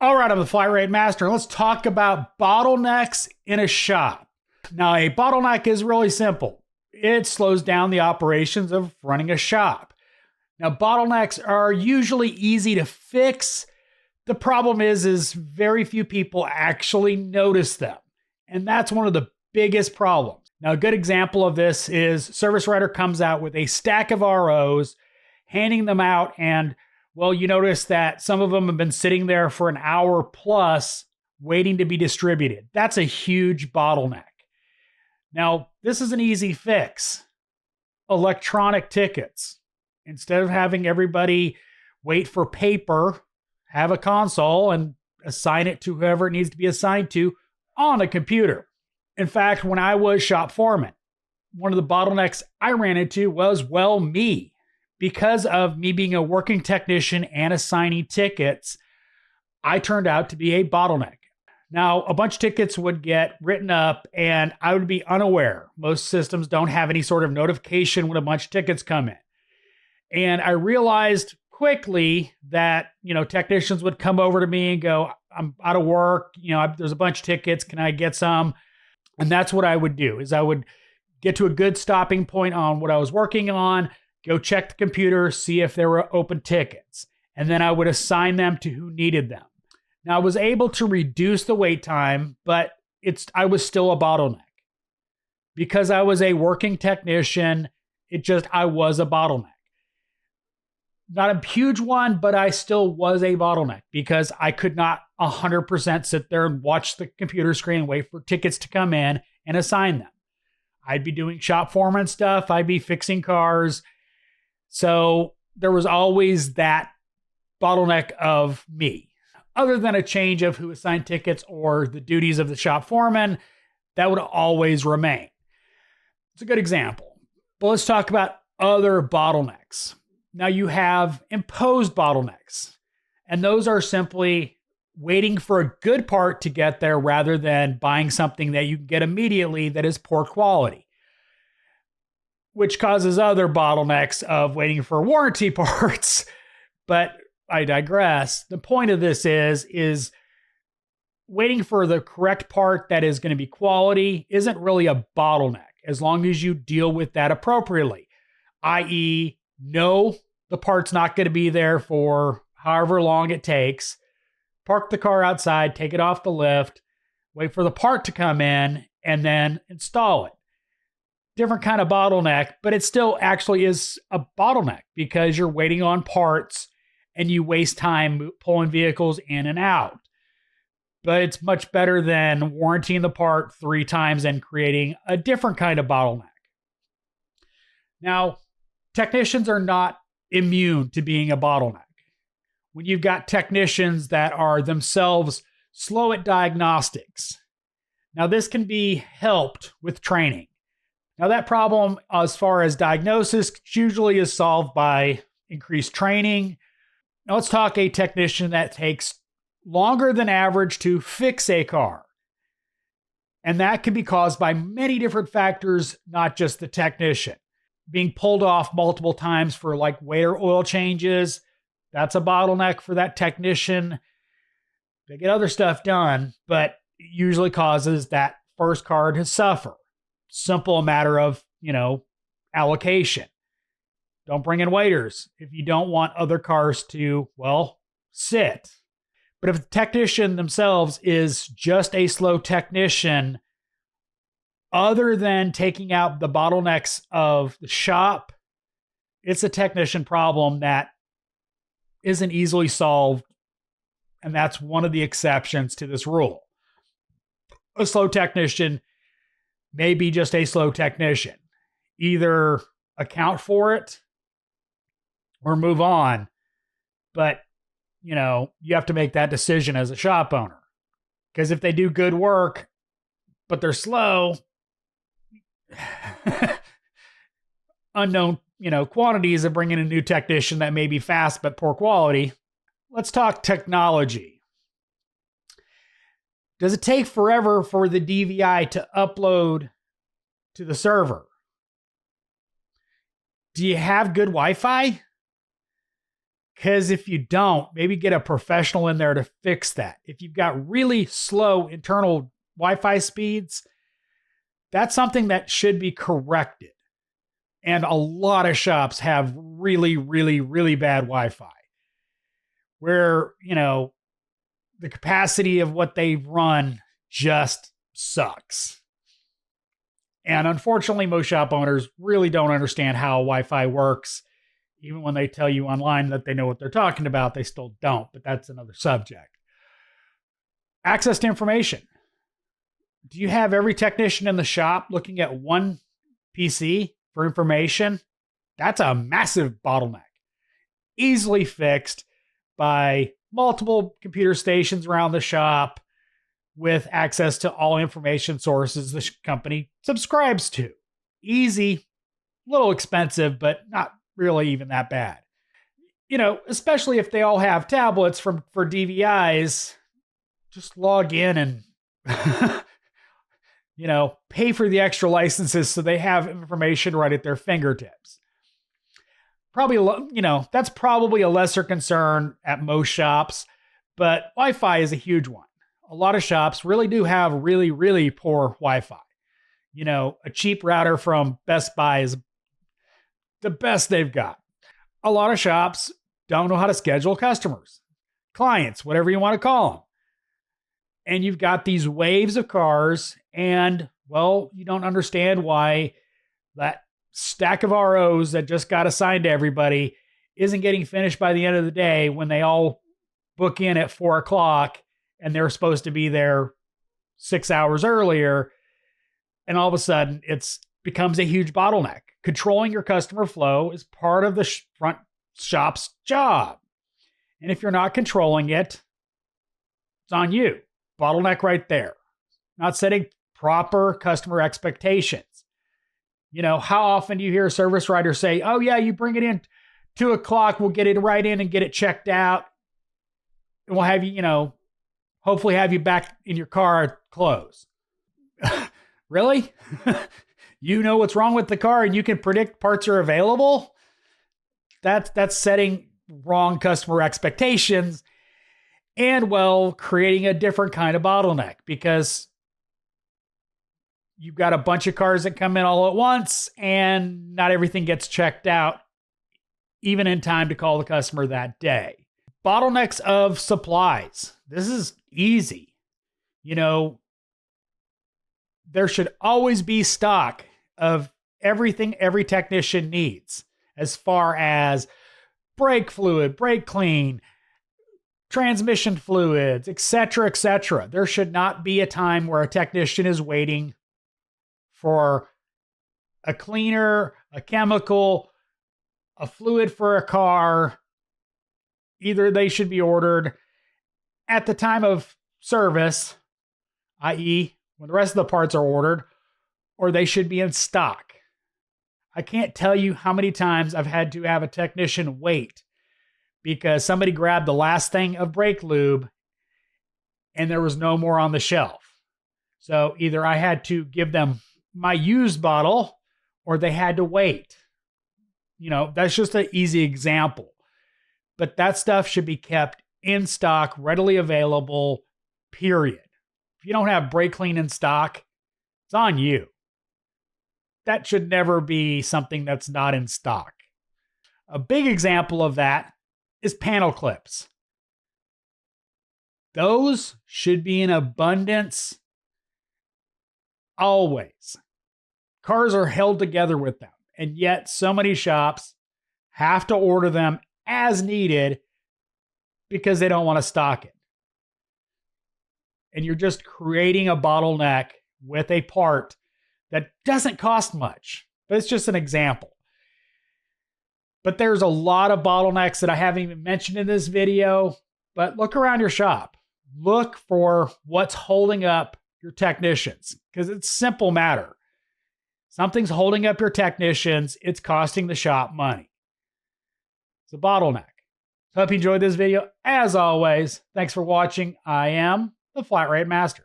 All right, I'm the flatratemaster, and let's talk about bottlenecks in a shop. Now, a bottleneck is really simple. It slows down the operations of running a shop. Now, bottlenecks are usually easy to fix. The problem is very few people actually notice them, and that's one of the biggest problems. Now, a good example of this is service writer comes out with a stack of ROs, handing them out, and well, you notice that some of them have been sitting there for an hour plus waiting to be distributed. That's a huge bottleneck. Now, this is an easy fix. Electronic tickets. Instead of having everybody wait for paper, have a console and assign it to whoever it needs to be assigned to on a computer. In fact, when I was shop foreman, one of the bottlenecks I ran into was, well, me. Because of me being a working technician and assigning tickets, I turned out to be a bottleneck. Now, a bunch of tickets would get written up and I would be unaware. Most systems don't have any sort of notification when a bunch of tickets come in. And I realized quickly that, technicians would come over to me and go, I'm out of work. There's a bunch of tickets. Can I get some? And that's what I would do is I would get to a good stopping point on what I was working on, go check the computer, see if there were open tickets, and then I would assign them to who needed them. Now, I was able to reduce the wait time, but I was still a bottleneck. Because I was a working technician, I was a bottleneck. Not a huge one, but I still was a bottleneck because I could not 100% sit there and watch the computer screen and wait for tickets to come in and assign them. I'd be doing shop foreman stuff. I'd be fixing cars. So there was always that bottleneck of me. Other than a change of who assigned tickets or the duties of the shop foreman, that would always remain. It's a good example. But let's talk about other bottlenecks. Now you have imposed bottlenecks, and those are simply waiting for a good part to get there rather than buying something that you can get immediately that is poor quality, which causes other bottlenecks of waiting for warranty parts. But I digress. The point of this is waiting for the correct part that is going to be quality isn't really a bottleneck as long as you deal with that appropriately, i.e., know the part's not going to be there for however long it takes. Park the car outside, take it off the lift, wait for the part to come in, and then install it. Different kind of bottleneck, but it still actually is a bottleneck because you're waiting on parts and you waste time pulling vehicles in and out. But it's much better than warranting the part 3 times and creating a different kind of bottleneck. Now, technicians are not immune to being a bottleneck. When you've got technicians that are themselves slow at diagnostics. Now, this can be helped with training. Now, that problem, as far as diagnosis, usually is solved by increased training. Now, let's talk a technician that takes longer than average to fix a car. And that can be caused by many different factors, not just the technician. Being pulled off multiple times for like weight or oil changes, that's a bottleneck for that technician. They get other stuff done, but it usually causes that first car to suffer. Simple matter of, allocation. Don't bring in waiters if you don't want other cars to, sit. But if the technician themselves is just a slow technician, other than taking out the bottlenecks of the shop, it's a technician problem that isn't easily solved. And that's one of the exceptions to this rule. A slow technician may be just a slow technician. Either account for it or move on. But, you have to make that decision as a shop owner. Because if they do good work, but they're slow, unknown, quantities of bringing a new technician that may be fast but poor quality. Let's talk technology. Does it take forever for the DVI to upload to the server? Do you have good Wi-Fi? Because if you don't, maybe get a professional in there to fix that. If you've got really slow internal Wi-Fi speeds, that's something that should be corrected. And a lot of shops have really, really, really bad Wi-Fi where, the capacity of what they run just sucks. And unfortunately, most shop owners really don't understand how Wi-Fi works. Even when they tell you online that they know what they're talking about, they still don't, but that's another subject. Access to information. Do you have every technician in the shop looking at one PC for information? That's a massive bottleneck. Easily fixed by multiple computer stations around the shop with access to all information sources the company subscribes to. Easy, a little expensive, but not really even that bad. Especially if they all have tablets for DVIs, just log in and, pay for the extra licenses so they have information right at their fingertips. Probably, that's probably a lesser concern at most shops, but Wi-Fi is a huge one. A lot of shops really do have really, really poor Wi-Fi. A cheap router from Best Buy is the best they've got. A lot of shops don't know how to schedule customers, clients, whatever you want to call them. And you've got these waves of cars and, you don't understand why that stack of ROs that just got assigned to everybody isn't getting finished by the end of the day when they all book in at 4 o'clock and they're supposed to be there 6 hours earlier. And all of a sudden it becomes a huge bottleneck. Controlling your customer flow is part of the front shop's job. And if you're not controlling it, it's on you. Bottleneck right there. Not setting proper customer expectations. How often do you hear a service writer say, oh yeah, you bring it in 2 o'clock, we'll get it right in and get it checked out. And we'll have you, hopefully have you back in your car at close. Really? You know what's wrong with the car and you can predict parts are available? That's setting wrong customer expectations and, creating a different kind of bottleneck because you've got a bunch of cars that come in all at once and not everything gets checked out even in time to call the customer that day. Bottlenecks of supplies. This is easy. There should always be stock of everything every technician needs as far as brake fluid, brake clean, transmission fluids, etc., etc. There should not be a time where a technician is waiting for a cleaner, a chemical, a fluid for a car. Either they should be ordered at the time of service, i.e., when the rest of the parts are ordered, or they should be in stock. I can't tell you how many times I've had to have a technician wait because somebody grabbed the last thing of brake lube and there was no more on the shelf. So either I had to give them my used bottle or they had to wait. That's just an easy example. But that stuff should be kept in stock, readily available, period. If you don't have brake clean in stock, it's on you. That should never be something that's not in stock. A big example of that is panel clips. Those should be in abundance always. Cars are held together with them, and yet so many shops have to order them as needed because they don't want to stock it. And you're just creating a bottleneck with a part that doesn't cost much, but it's just an example. But there's a lot of bottlenecks that I haven't even mentioned in this video, but look around your shop. Look for what's holding up your technicians because it's a simple matter. Something's holding up your technicians. It's costing the shop money. It's a bottleneck. So I hope you enjoyed this video. As always, thanks for watching. I am the Flat Rate Master.